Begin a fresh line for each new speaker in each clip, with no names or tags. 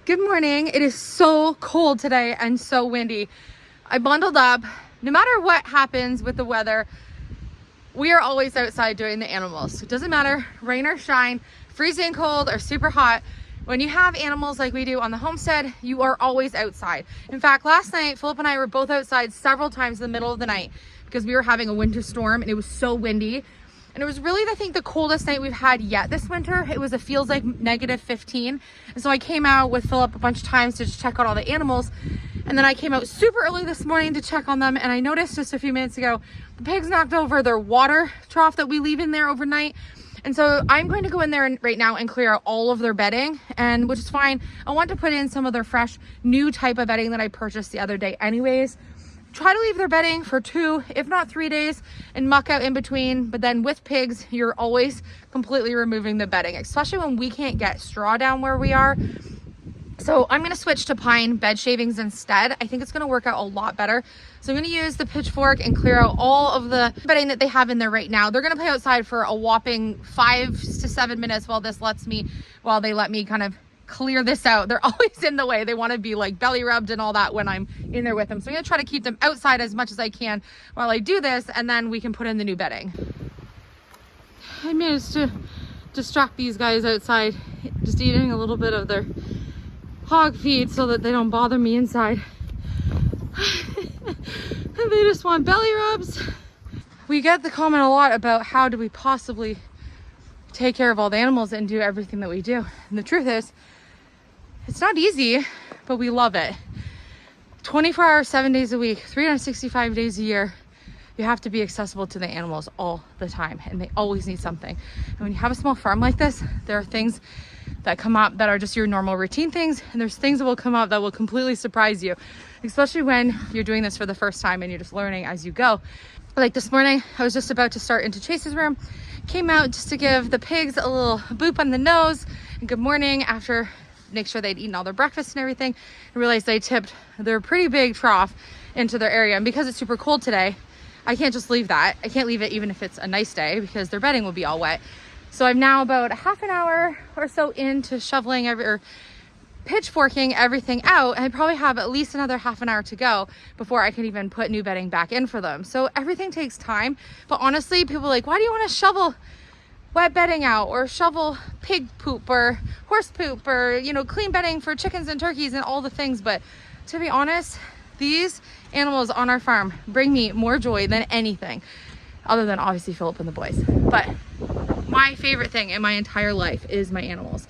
Good morning. It is so cold today and so windy. I bundled up. No matter what happens with the weather, we are always outside doing the animals. It doesn't matter, rain or shine, freezing cold or super hot. When you have animals like we do on the homestead, you are always outside. In fact, last night, Philip and I were both outside several times in the middle of the night because we were having a winter storm and it was so windy. And it was really, I think, the coldest night we've had yet this winter. It was, it feels like -15. And so I came out with Philip a bunch of times to just check on all the animals. And then I came out super early this morning to check on them. And I noticed just a few minutes ago, the pigs knocked over their water trough that we leave in there overnight. And so I'm going to go in there right now and clear out all of their bedding, and which is fine. I want to put in some of their fresh new type of bedding that I purchased the other day anyways. Try to leave their bedding for 2, if not 3 days, and muck out in between. But then with pigs, you're always completely removing the bedding, especially when we can't get straw down where we are. So I'm going to switch to pine bed shavings instead. I think it's going to work out a lot better. So I'm going to use the pitchfork and clear out all of the bedding that they have in there right now. They're going to play outside for a whopping 5 to 7 minutes while they let me kind of clear this out. They're always in the way. They want to be like belly rubbed and all that when I'm in there with them. So I'm going to try to keep them outside as much as I can while I do this, and then we can put in the new bedding. I managed to distract these guys outside, just eating a little bit of their hog feed so that they don't bother me inside. And they just want belly rubs. We get the comment a lot about how do we possibly take care of all the animals and do everything that we do. And the truth is, it's not easy, but we love it. 24 hours, 7 days a week, 365 days a year, you have to be accessible to the animals all the time, and they always need something. And when you have a small farm like this, there are things that come up that are just your normal routine things, and there's things that will come up that will completely surprise you, especially when you're doing this for the first time and you're just learning as you go. Like this morning, I was just about to start into Chase's room, came out just to give the pigs a little boop on the nose and good morning after make sure they'd eaten all their breakfast and everything, and realized they tipped their pretty big trough into their area. And because it's super cold today, I can't just leave that. I can't leave it even if it's a nice day because their bedding will be all wet. So I'm now about half an hour or so into shoveling or pitchforking everything out, and I probably have at least another half an hour to go before I can even put new bedding back in for them. So everything takes time. But honestly, people are like, why do you want to shovel wet bedding out or shovel pig poop or horse poop or, you know, clean bedding for chickens and turkeys and all the things? But to be honest, these animals on our farm bring me more joy than anything, other than obviously Philip and the boys. But my favorite thing in my entire life is my animals,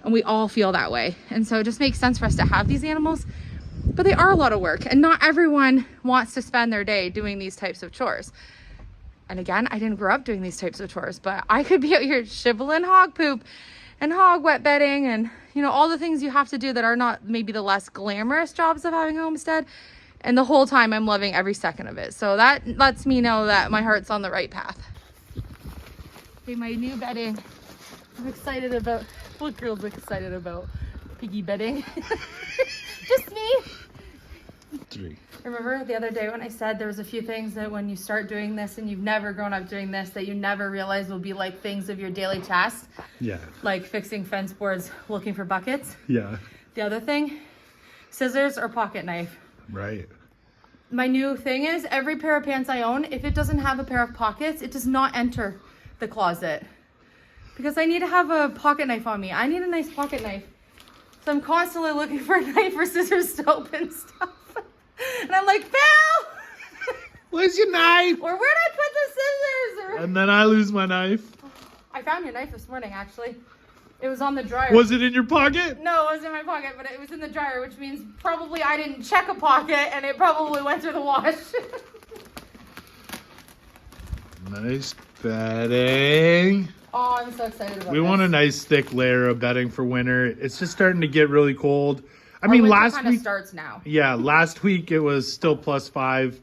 and we all feel that way. And so it just makes sense for us to have these animals, but they are a lot of work, and not everyone wants to spend their day doing these types of chores. And again, I didn't grow up doing these types of chores, but I could be out here shiveling hog poop and hog wet bedding and, you know, all the things you have to do that are not maybe the less glamorous jobs of having a homestead. And the whole time I'm loving every second of it. So that lets me know that my heart's on the right path. Okay, my new bedding. I'm excited about, what girl's excited about piggy bedding? Just me.
3.
Remember the other day when I said there was a few things that when you start doing this and you've never grown up doing this, that you never realize will be like things of your daily tasks?
Yeah.
Like fixing fence boards, looking for buckets.
Yeah.
The other thing, scissors or pocket knife.
Right.
My new thing is every pair of pants I own, if it doesn't have a pair of pockets, it does not enter the closet. Because I need to have a pocket knife on me. I need a nice pocket knife. So I'm constantly looking for a knife or scissors to open stuff. And I'm like, Phil!
Where's your knife?
Or where'd I put the scissors? Or...
And then I lose my knife.
I found your knife this morning, actually. It was on the dryer.
Was it in your pocket?
No, it wasn't in my pocket, but it was in the dryer, which means probably I didn't check a pocket and it probably went through the wash.
Nice bedding.
Oh, I'm so excited about this.
We want a nice thick layer of bedding for winter. It's just starting to get really cold. I
Our
mean,
winter
last
kind of
week
starts now.
Yeah, last week it was still +5.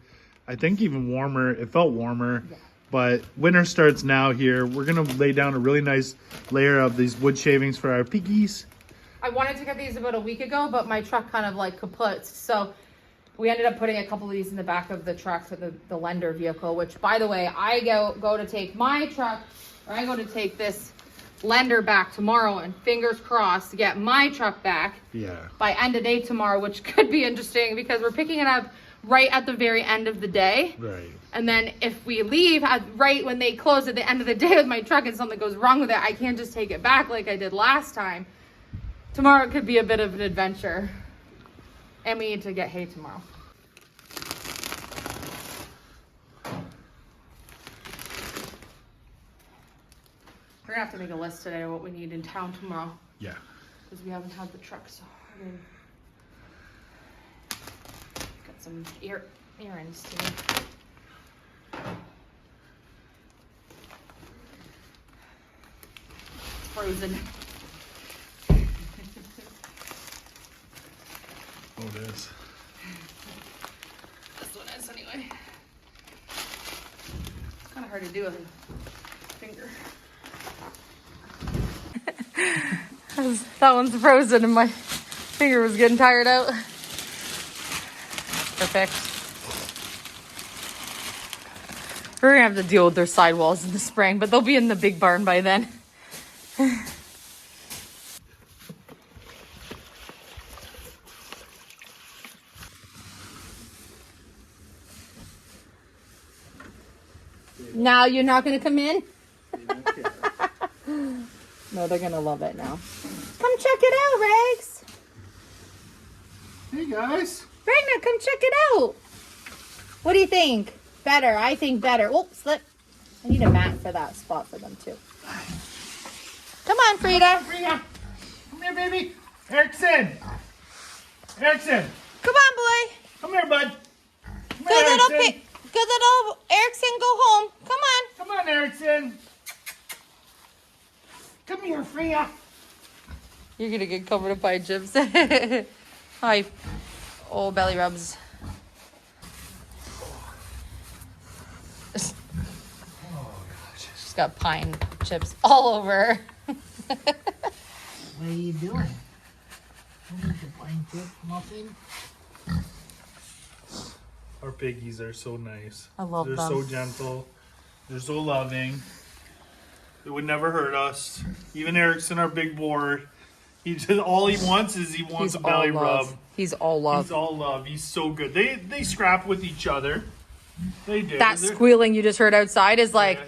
I think even warmer. It felt warmer. Yeah. But winter starts now here. We're going to lay down a really nice layer of these wood shavings for our piggies.
I wanted to get these about a week ago, but my truck kind of like kaput. So we ended up putting a couple of these in the back of the truck for the lender vehicle, which, by the way, I go to take my truck, or I go to take this lender back tomorrow and fingers crossed to get my truck back by end of day tomorrow, which could be interesting because we're picking it up right at the very end of the day.
Right.
And then if we leave right when they close at the end of the day with my truck and something goes wrong with it, I can't just take it back like I did last time. Tomorrow could be a bit of an adventure. And we need to get hay tomorrow. We're gonna have to make a list today of what we need in town tomorrow.
Yeah.
Because we haven't had the truck, so I mean, got some errands to do. It's frozen.
Oh, it is.
This one is anyway. It's kind of hard to do with a finger. That one's frozen and my finger was getting tired out. Perfect. We're gonna have to deal with their sidewalls in the spring, but they'll be in the big barn by then. Now you're not gonna come in? No, they're gonna love it now. Come check it out, Rex.
Hey guys.
Ragnar, come check it out. What do you think? Better. I think better. Oh, slip. I need a mat for that spot for them too. Come on, Frida.
Frida. Come here, baby. Erickson. Erickson.
Come on, boy.
Come here, bud. Come
Good
here,
little
Erickson.
good little Erickson, go home. Come on.
Come on, Erickson. Come here, Frida.
You're gonna get covered up by chips. Hi. Oh, belly rubs. She's got pine chips all over.
What are you doing? What is the pine chip muffin?
Our piggies are so nice.
I love
They're
them.
so gentle. They're so loving. They would never hurt us. Even Erickson, our big boar, he just all he wants is
He's
a belly
all
rub.
love. He's all love.
He's all love. He's so good. They scrap with each other. They do.
That
They're-
squealing you just heard outside is like,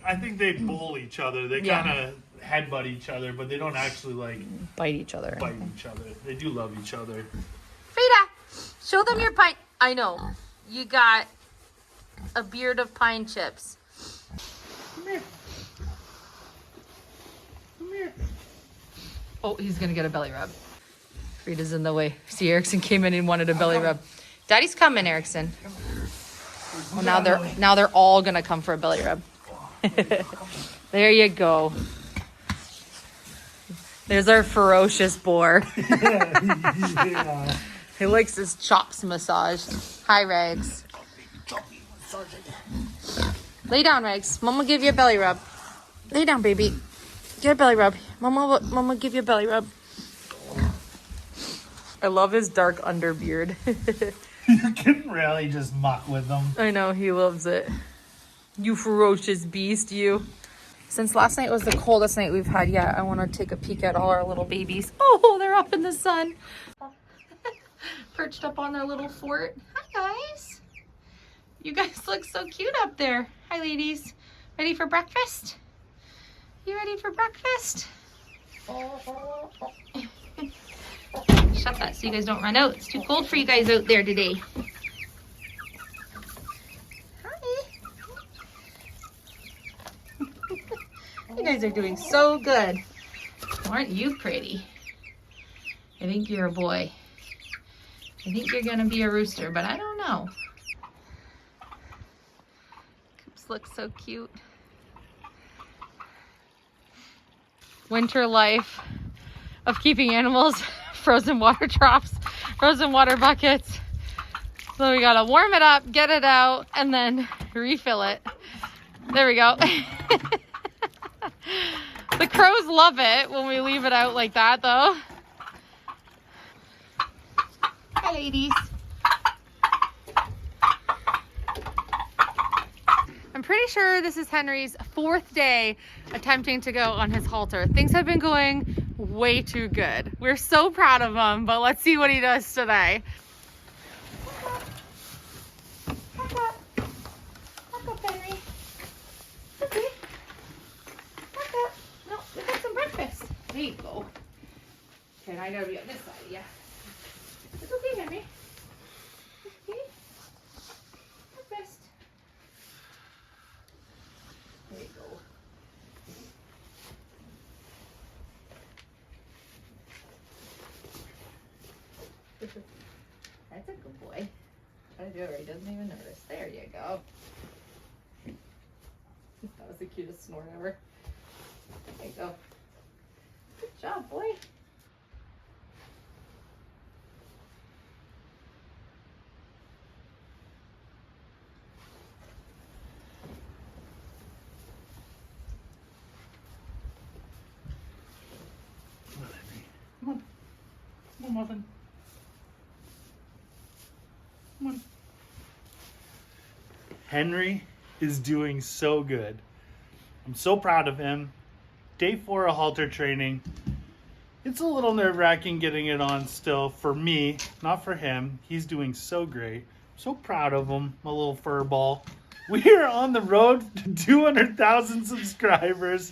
I think they bull each other. They
Yeah.
kind of headbutt each other, but they don't actually like
bite each other.
bite each other. They do love each other.
Frida, show them your pine. I know. You got a beard of pine chips.
Come here. Come here.
Oh, he's gonna get a belly rub. Frida's in the way. See, Erickson came in and wanted a belly rub. Daddy's coming, Erickson. Well, now they're all gonna come for a belly rub. There you go. There's our ferocious boar.
Yeah.
He likes his chops massaged. Hi, Regs. Lay down, Regs. Mama will give you a belly rub. Lay down, baby. Get a belly rub. Mama will give you a belly rub. I love his dark underbeard.
You can really just muck with them.
I know, he loves it. You ferocious beast, you. Since last night was the coldest night we've had yet, I want to take a peek at all our little babies. Oh, they're up in the sun. Perched up on their little fort. Hi, guys. You guys look so cute up there. Hi, ladies. Ready for breakfast? You ready for breakfast? Shut that so you guys don't run out. It's too cold for you guys out there today. Hi. You guys are doing so good. Aren't you pretty? I think you're a boy. I think you're gonna be a rooster, but I don't know. Coops look so cute. Winter life of keeping animals, frozen water troughs, frozen water buckets. So we gotta warm it up, get it out, and then refill it. There we go. The crows love it when we leave it out like that though. Hi, ladies. I'm pretty sure this is Henry's 4th day attempting to go on his halter. Things have been going way too good. We're so proud of him, but let's see what he does today. Back up, Henry. Okay. Back up. No, we got some breakfast. There you go. Okay, I gotta be on this side, yeah. It's okay, Henry. Okay. Breakfast. There you go. That's a good boy. I do it. He doesn't even notice. There you go. That was the cutest snort ever. There you go. Good job, boy.
Come on. Come on, Muffin. Come on. Henry is doing so good. I'm so proud of him. Day 4 of halter training. It's a little nerve-wracking getting it on still for me, not for him. He's doing so great. I'm so proud of him, my little fur ball. We are on the road to 200,000 subscribers.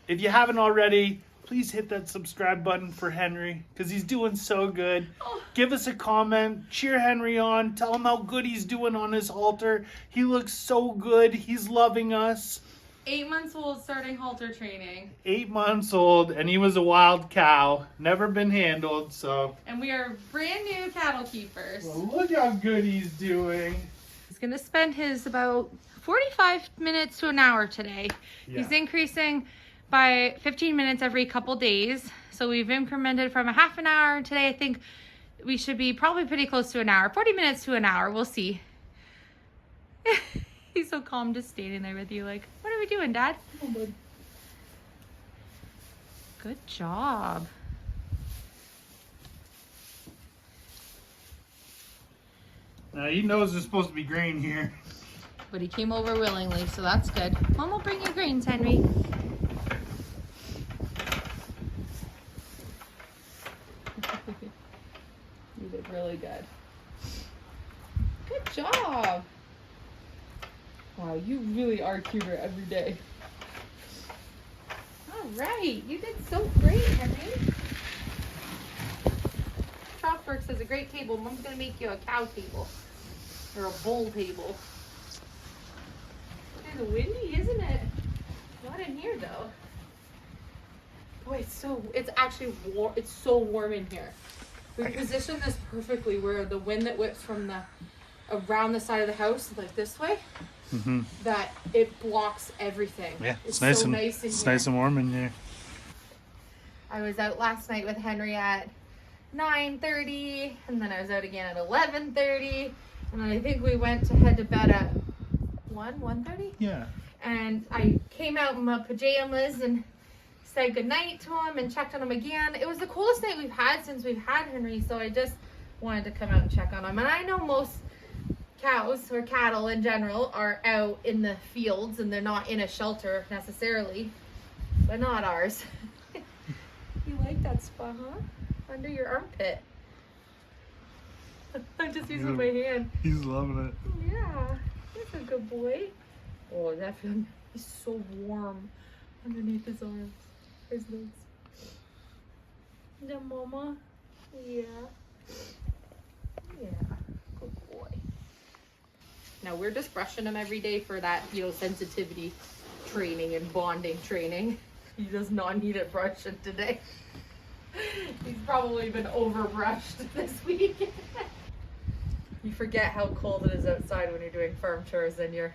If you haven't already, please hit that subscribe button for Henry because he's doing so good. Give us a comment, cheer Henry on, tell him how good he's doing on his halter. He looks so good. He's loving us.
8 months old, starting halter training.
8 months old, and he was a wild cow. Never been handled, so.
And we are brand new cattle keepers.
Well, look how good he's doing.
He's gonna spend his about 45 minutes to an hour today.
Yeah.
He's increasing by 15 minutes every couple days. So we've incremented from a half an hour. Today I think we should be probably pretty close to an hour. 40 minutes to an hour, we'll see. He's so calm just standing there with you like, what are we doing, Dad?
Come on, bud.
Good job.
Now he knows there's supposed to be grain here.
But he came over willingly, so that's good. Mom will bring you grains, Henry. You did really good. Good job. Wow, you really are cuter every day. All right, you did so great, Henry. Chalkworks is a great table. Mom's gonna make you a cow table or a bull table. It's windy, isn't it? Not in here though. Boy, it's actually warm. It's so warm in here. We positioned this perfectly where the wind that whips from around the side of the house, like this way, that it blocks everything.
Yeah,
it's
nice
so
and
nice in
it's
here.
nice and warm in here.
I was out last night with Henry at 9:30, and then I was out again at 11:30, and I think we went to head to bed at 1:30.
Yeah.
And I came out in my pajamas and said goodnight to him and checked on him again. It was the coolest night we've had since we've had Henry, so I just wanted to come out and check on him. And I know most cows or cattle in general are out in the fields and they're not in a shelter necessarily, but not ours. You like that spot, huh? Under your armpit. I'm just using my hand.
He's loving it.
Yeah, he's a good boy. Oh, that feels, he's so warm underneath his arms. His legs. Yeah, Mama. Yeah. Yeah. Good boy. Now we're just brushing him every day for that, sensitivity training and bonding training. He does not need it brushing today. He's probably been overbrushed this week. You forget how cold it is outside when you're doing farm chores and you're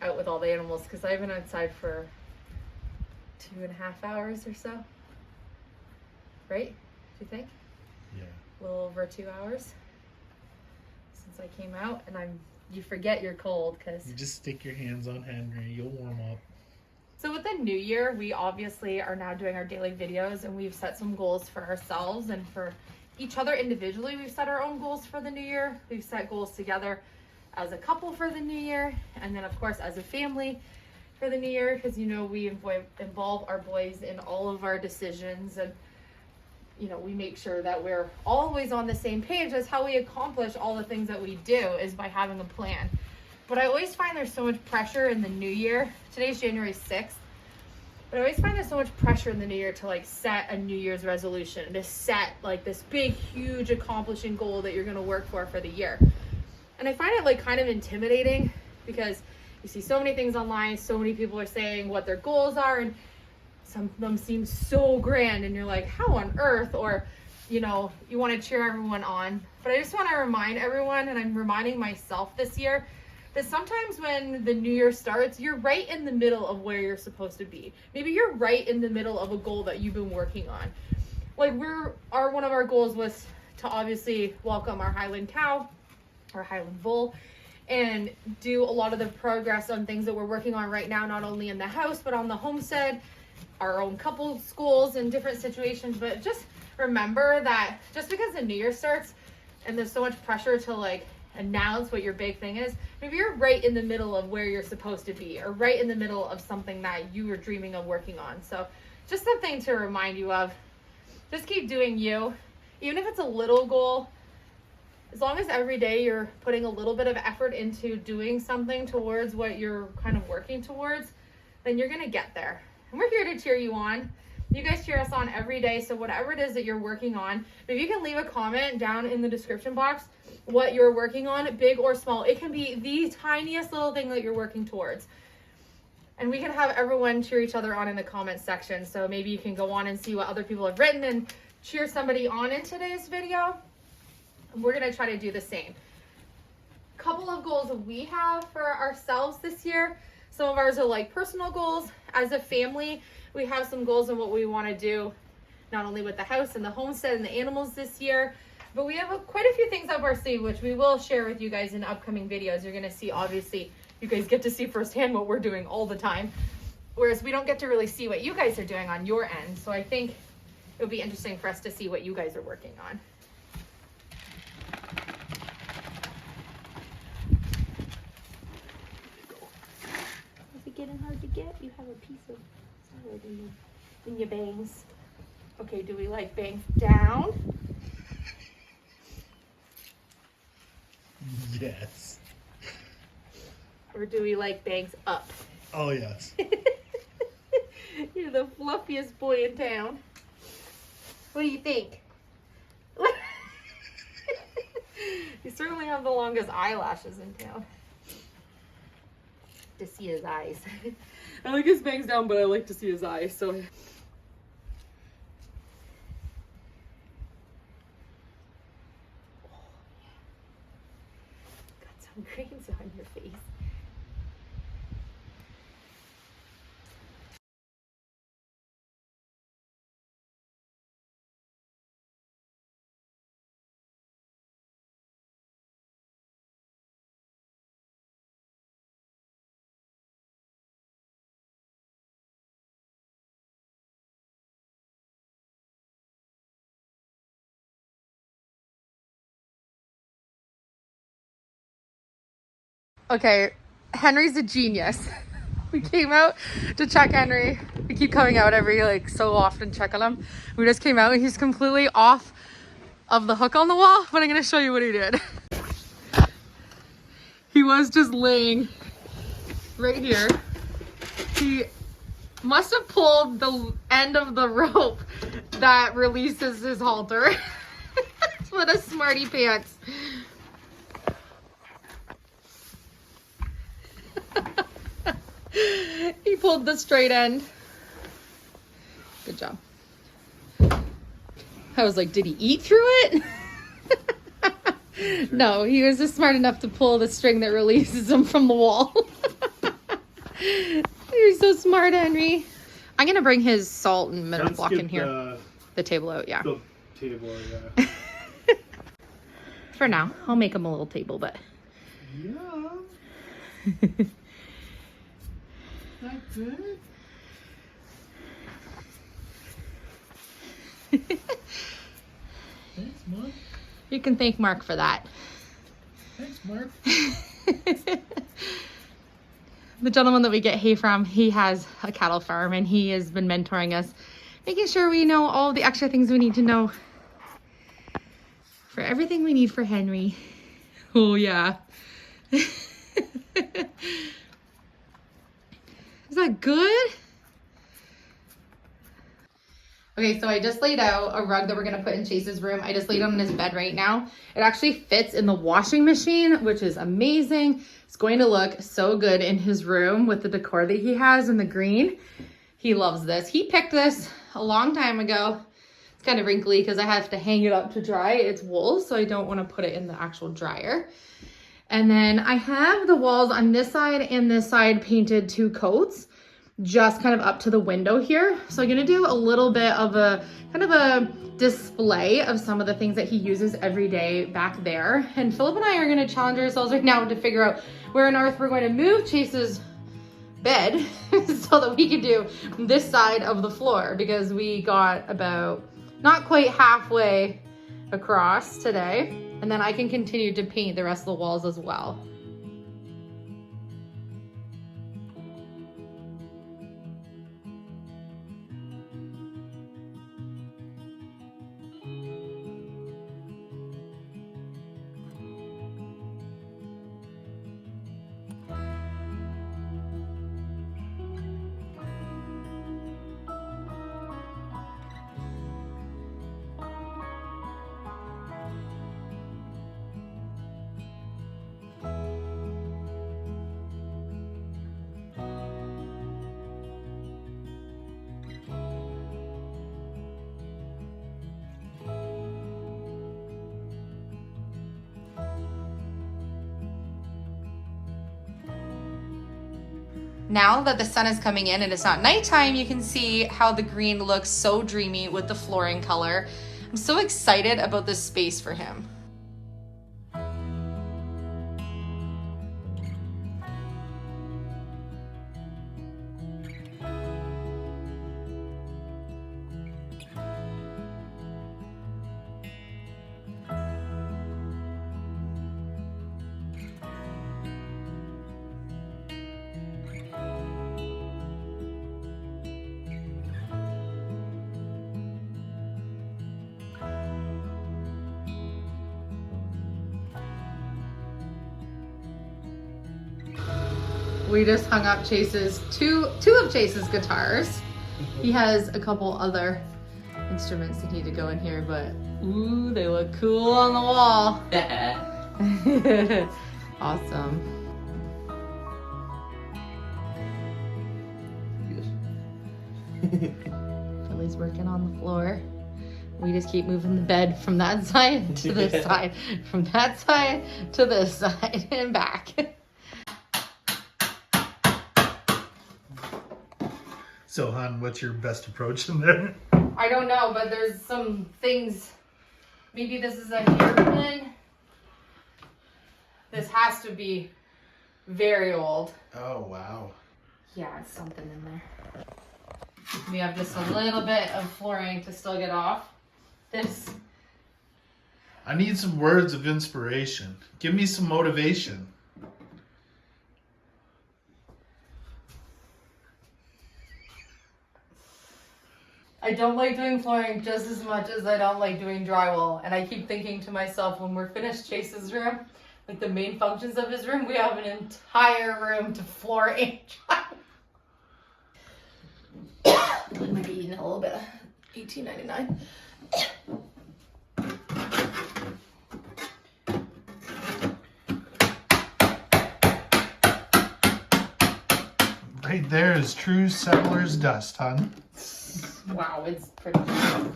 out with all the animals, because I've been outside for 2.5 hours or so. Right? Do you think?
Yeah.
A little over 2 hours since I came out, and you forget you're cold because
You just stick your hands on Henry, you'll warm up.
So with the new year, we obviously are now doing our daily videos, and we've set some goals for ourselves and for each other individually. We've set our own goals for the new year. We've set goals together as a couple for the new year, and then of course as a family for the new year, because you know we involve our boys in all of our decisions, and you know we make sure that we're always on the same page. As how we accomplish all the things that we do is by having a plan. But I always find there's so much pressure in the new year. Today's January 6th. But I always find there's so much pressure in the new year to like set a New Year's resolution, to set like this big, huge accomplishing goal that you're going to work for the year. And I find it like kind of intimidating, because you see so many things online, so many people are saying what their goals are, and some of them seem so grand, and you're like, how on earth? Or, you know, you want to cheer everyone on. But I just want to remind everyone, and I'm reminding myself this year, that sometimes when the new year starts, you're right in the middle of where you're supposed to be. Maybe you're right in the middle of a goal that you've been working on. Like one of our goals was to obviously welcome our Highland cow, our Highland bull, and do a lot of the progress on things that we're working on right now, not only in the house, but on the homestead, our own couple schools and different situations. But just remember that just because the new year starts and there's so much pressure to like announce what your big thing is, maybe you're right in the middle of where you're supposed to be, or right in the middle of something that you were dreaming of working on. So just something to remind you of. Just keep doing you. Even if it's a little goal, as long as every day you're putting a little bit of effort into doing something towards what you're kind of working towards, then you're gonna get there. And we're here to cheer you on. You guys cheer us on every day. So whatever it is that you're working on, maybe you can leave a comment down in the description box what you're working on, big or small. It can be the tiniest little thing that you're working towards. And we can have everyone cheer each other on in the comments section. So maybe you can go on and see what other people have written and cheer somebody on in today's video. We're gonna try to do the same. Couple of goals we have for ourselves this year. Some of ours are like personal goals. As a family, we have some goals on what we want to do, not only with the house and the homestead and the animals this year, but we have quite a few things up our sleeve, which we will share with you guys in upcoming videos. You're gonna see, obviously, you guys get to see firsthand what we're doing all the time, whereas we don't get to really see what you guys are doing on your end. So I think it would be interesting for us to see what you guys are working on. Getting hard to get. You have a piece of salad in your bangs. Okay, do we like bangs down?
Yes.
Or do we like bangs up?
Oh, yes.
You're the fluffiest boy in town. What do you think? You certainly have the longest eyelashes in town. To see his eyes. I like his bangs down, but I like to see his eyes, so. Got some grains on your face. Okay, Henry's a genius. We came out to check Henry. We keep coming out every like so often to check on him. We just came out and he's completely off of the hook on the wall, but I'm gonna show you what he did. He was just laying right here. He must have pulled the end of the rope that releases his halter. What a smarty pants. He pulled the straight end. Good job. I was like, did he eat through it? No, he was just smart enough to pull the string that releases him from the wall. You're so smart, Henry. I'm gonna bring his salt and mineral block in here. The table out, yeah.
The table, yeah.
For now, I'll make him a little table, but.
Yeah. That good? Thanks, Mom.
You can thank Mark for that.
Thanks, Mark.
The gentleman that we get hay from, he has a cattle farm and he has been mentoring us, making sure we know all the extra things we need to know for everything we need for Henry. Oh yeah. Is that good? Okay, so I just laid out a rug that we're gonna put in Chase's room. I just laid it on his bed right now. It actually fits in the washing machine, which is amazing. It's going to look so good in his room with the decor that he has in the green. He loves this. He picked this a long time ago. It's kind of wrinkly because I have to hang it up to dry. It's wool, so I don't want to put it in the actual dryer. And then I have the walls on this side and this side painted 2 coats, just kind of up to the window here. So I'm gonna do a little bit of a kind of a display of some of the things that he uses every day back there. And Philip and I are gonna challenge ourselves right now to figure out where on earth we're going to move Chase's bed so that we can do this side of the floor, because we got about not quite halfway across today. And then I can continue to paint the rest of the walls as well. Now that the sun is coming in and it's not nighttime, you can see how the green looks so dreamy with the flooring color. I'm so excited about this space for him. We just hung up Chase's two of Chase's guitars. He has a couple other instruments that need to go in here, but ooh, they look cool on the wall. Awesome. Philly's working on the floor. We just keep moving the bed from that side to this side, from that side to this side, and back.
So, hon, what's your best approach in there?
I don't know, but there's some things. Maybe this is a hairpin. This has to be very old.
Oh, wow.
Yeah, it's something in there. We have just a little bit of flooring to still get off. This.
I need some words of inspiration. Give me some motivation.
I don't like doing flooring just as much as I don't like doing drywall. And I keep thinking to myself, when we're finished Chase's room, like the main functions of his room, we have an entire room to floor and drywall. I might be eating a little bit of $18.99.
Right there is true settler's dust, hon.
Wow, it's pretty good.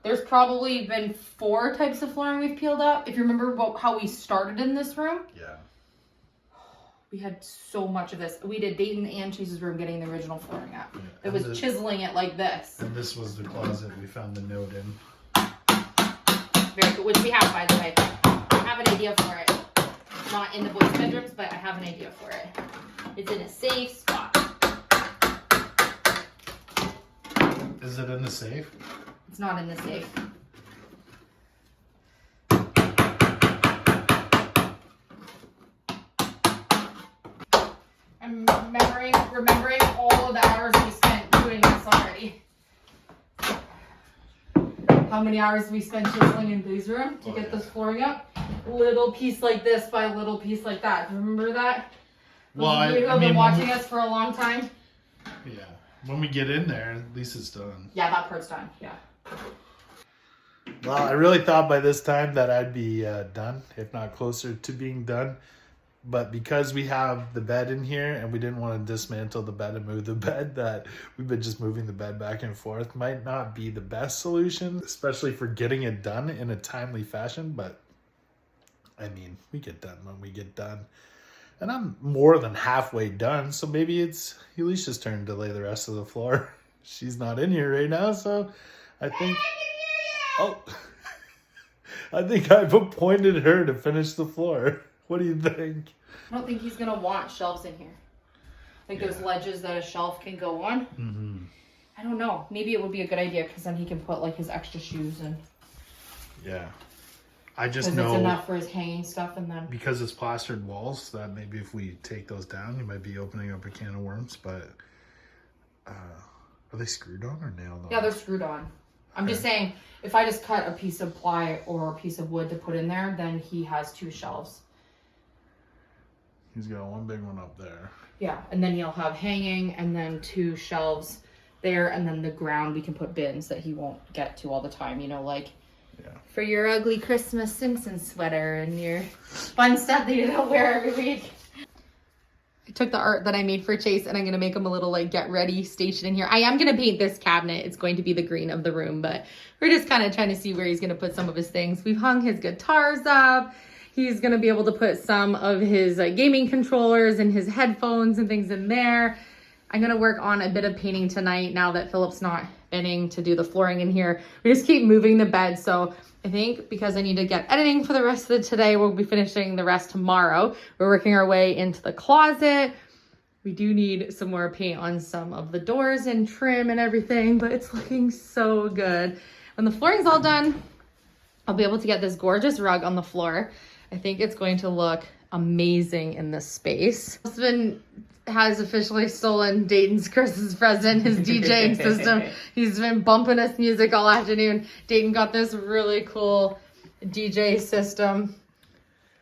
There's probably been 4 types of flooring we've peeled up. If you remember how we started in this room.
Yeah.
We had so much of this. We did Dayton and Chase's room getting the original flooring up.
Yeah,
It was chiseling it like this.
And this was the closet we found the note in.
Very good, which we have, by the way. I have an idea for it. Not in the boys' bedrooms, but I have an idea for it. It's in a safe spot.
Is it in the safe?
It's not in the safe. remembering all of the hours we spent doing this already. How many hours we spent chiseling in Blue's room to get this flooring up? Little piece like this by little piece like that. Do you remember that?
Well,
I mean, been watching us for a long time.
Yeah. When we get in there, at least it's done.
Yeah, that part's done. Yeah.
Well, I really thought by this time that I'd be done, if not closer to being done. But because we have the bed in here and we didn't want to dismantle the bed and move the bed, that we've been just moving the bed back and forth, might not be the best solution, especially for getting it done in a timely fashion. But I mean, we get done when we get done. And I'm more than halfway done, so maybe it's Elysia's turn to lay the rest of the floor. She's not in here right now, so I think... Oh, I think I've appointed her to finish the floor. What do you think?
I don't think he's going to want shelves in here. Like those ledges that a shelf can go on.
Mm-hmm.
I don't know. Maybe it would be a good idea because then he can put like his extra shoes in.
Yeah. I just know...
Because it's enough for his hanging stuff and then...
Because it's plastered walls, that maybe if we take those down, you might be opening up a can of worms, but... are they screwed on or nailed on?
Yeah, they're screwed on. I'm just saying, if I just cut a piece of ply or a piece of wood to put in there, then he has 2 shelves.
He's got one big one up there.
Yeah, and then he'll have hanging and then 2 shelves there, and then the ground we can put bins that he won't get to all the time, you know, like for your ugly Christmas Simpson sweater and your fun stuff that you don't wear every week. I took the art that I made for Chase and I'm going to make him a little like get ready station in here. I am going to paint this cabinet. It's going to be the green of the room, but we're just kind of trying to see where he's going to put some of his things. We've hung his guitars up. He's going to be able to put some of his gaming controllers and his headphones and things in there. I'm going to work on a bit of painting tonight now that Philip's not bending to do the flooring in here. We just keep moving the bed. So I think because I need to get editing for the rest of today, we'll be finishing the rest tomorrow. We're working our way into the closet. We do need some more paint on some of the doors and trim and everything, but it's looking so good. When the flooring's all done, I'll be able to get this gorgeous rug on the floor. I think it's going to look amazing in this space. Husband has officially stolen Dayton's Christmas present, his DJing system. He's been bumping us music all afternoon. Dayton got this really cool DJ system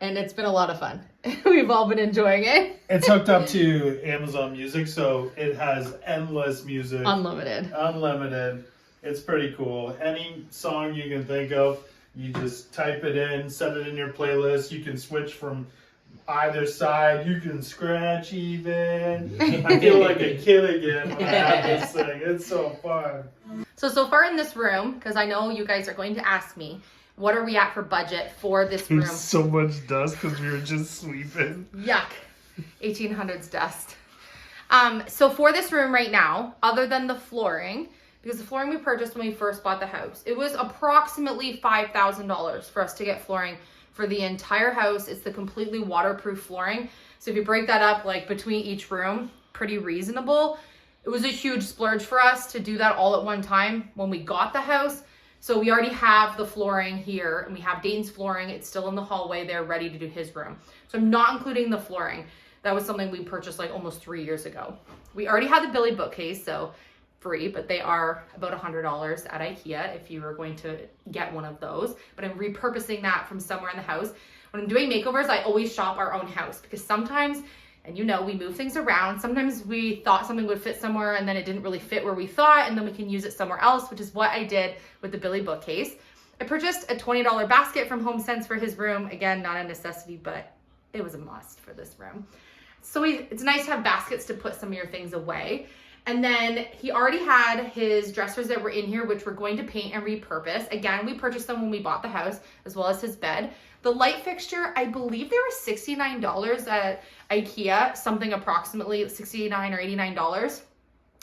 and it's been a lot of fun. We've all been enjoying it.
It's hooked up to Amazon Music, so it has endless music.
Unlimited.
Unlimited. It's pretty cool. Any song you can think of, you just type it in, set it in your playlist. You can switch from either side. You can scratch even. I feel like a kid again when I have this thing. It's so fun.
So far in this room, because I know you guys are going to ask me, what are we at for budget for this room?
There's so much dust because we were just sweeping.
Yuck. 1800s dust. So for this room right now, other than the flooring, because the flooring we purchased when we first bought the house, it was approximately $5,000 for us to get flooring for the entire house. It's the completely waterproof flooring. So if you break that up like between each room, pretty reasonable. It was a huge splurge for us to do that all at one time when we got the house. So we already have the flooring here and we have Dayton's flooring. It's still in the hallway there ready to do his room. So I'm not including the flooring. That was something we purchased like almost 3 years ago. We already had the Billy bookcase, so free, but they are about $100 at IKEA if you were going to get one of those. But I'm repurposing that from somewhere in the house. When I'm doing makeovers, I always shop our own house because sometimes, and you know, we move things around. Sometimes we thought something would fit somewhere and then it didn't really fit where we thought, and then we can use it somewhere else, which is what I did with the Billy bookcase. I purchased a $20 basket from HomeSense for his room. Again, not a necessity, but it was a must for this room. So it's nice to have baskets to put some of your things away. And then he already had his dressers that were in here, which we're going to paint and repurpose. Again, we purchased them when we bought the house, as well as his bed. The light fixture, I believe they were $69 at IKEA, something approximately $69 or $89.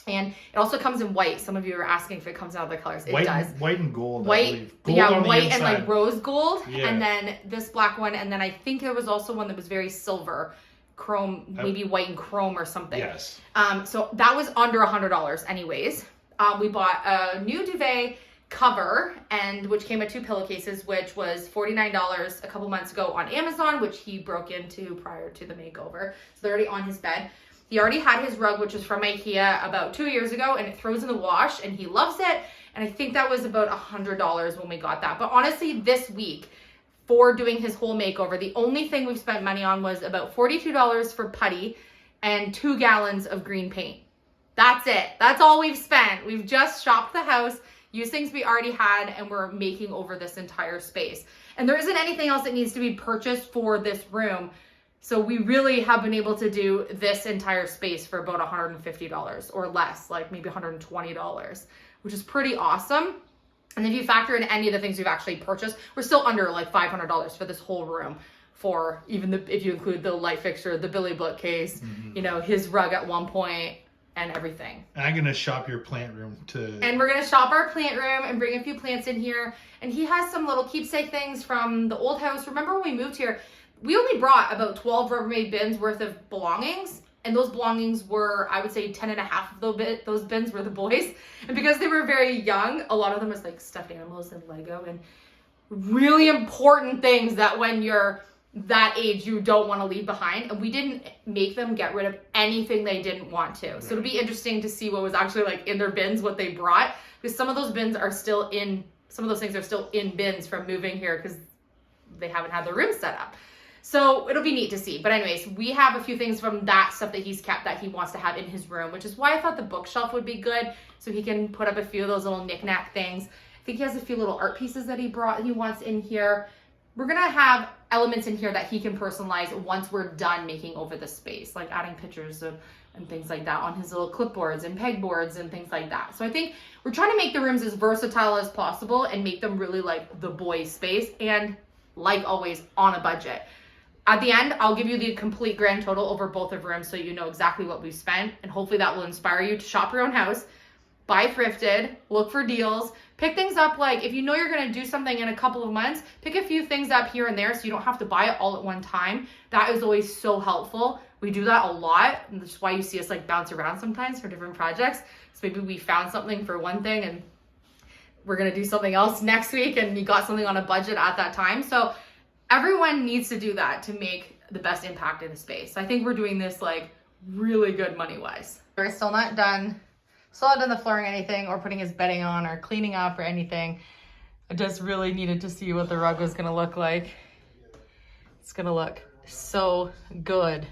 And it also comes in white. Some of you were asking if it comes in other colors. It does.
White and gold,
white,
I believe. Gold
yeah,
on
white
the
and like rose gold.
Yeah.
And then this black one. And then I think there was also one that was very silver. Chrome, maybe white and chrome or something.
Yes.
So that was under $100 anyways. We bought a new duvet cover, and which came with 2 pillowcases, which was $49 a couple months ago on Amazon, which he broke into prior to the makeover. So they're already on his bed. He already had his rug, which was from IKEA about 2 years ago, and it throws in the wash, and he loves it. And I think that was about $100 when we got that. But honestly, this week, for doing his whole makeover, the only thing we've spent money on was about $42 for putty and 2 gallons of green paint. That's it. That's all we've spent. We've just shopped the house, used things we already had, and we're making over this entire space. And there isn't anything else that needs to be purchased for this room. So we really have been able to do this entire space for about $150 or less, like maybe $120, which is pretty awesome. And if you factor in any of the things we've actually purchased, we're still under like $500 for this whole room, for even if you include the light fixture, the Billy bookcase, you know, his rug at one point, and everything.
I'm going to shop your plant room too.
And we're going to shop our plant room and bring a few plants in here. And he has some little keepsake things from the old house. Remember when we moved here, we only brought about 12 Rubbermaid bins worth of belongings. And those belongings were, I would say, 10 and a half of those bins were the boys. And because they were very young, a lot of them was like stuffed animals and Lego and really important things that when you're that age, you don't want to leave behind. And we didn't make them get rid of anything they didn't want to. So it'll be interesting to see what was actually like in their bins, what they brought. Because some of those bins are still in, some of those things are still in bins from moving here because they haven't had their room set up. So it'll be neat to see. But anyways, we have a few things from that stuff that he's kept that he wants to have in his room, which is why I thought the bookshelf would be good. So he can put up a few of those little knick-knack things. I think he has a few little art pieces that he brought he wants in here. We're gonna have elements in here that he can personalize once we're done making over the space, like adding pictures of and things like that on his little clipboards and pegboards and things like that. So I think we're trying to make the rooms as versatile as possible and make them really like the boys' space, and like always, on a budget. At the end, I'll give you the complete grand total over both of rooms so you know exactly what we've spent, and hopefully that will inspire you to shop your own house, buy thrifted, look for deals, pick things up. Like if you know you're going to do something in a couple of months, pick a few things up here and there so you don't have to buy it all at one time. That is always so helpful. We do that a lot, and that's why you see us like bounce around sometimes for different projects. So maybe we found something for one thing and we're going to do something else next week, and you got something on a budget at that time. So everyone needs to do that to make the best impact in a space. I think we're doing this like really good money-wise. We're still not done. Still not done the flooring or anything, or putting his bedding on or cleaning up or anything. I just really needed to see what the rug was gonna look like. It's gonna look so good.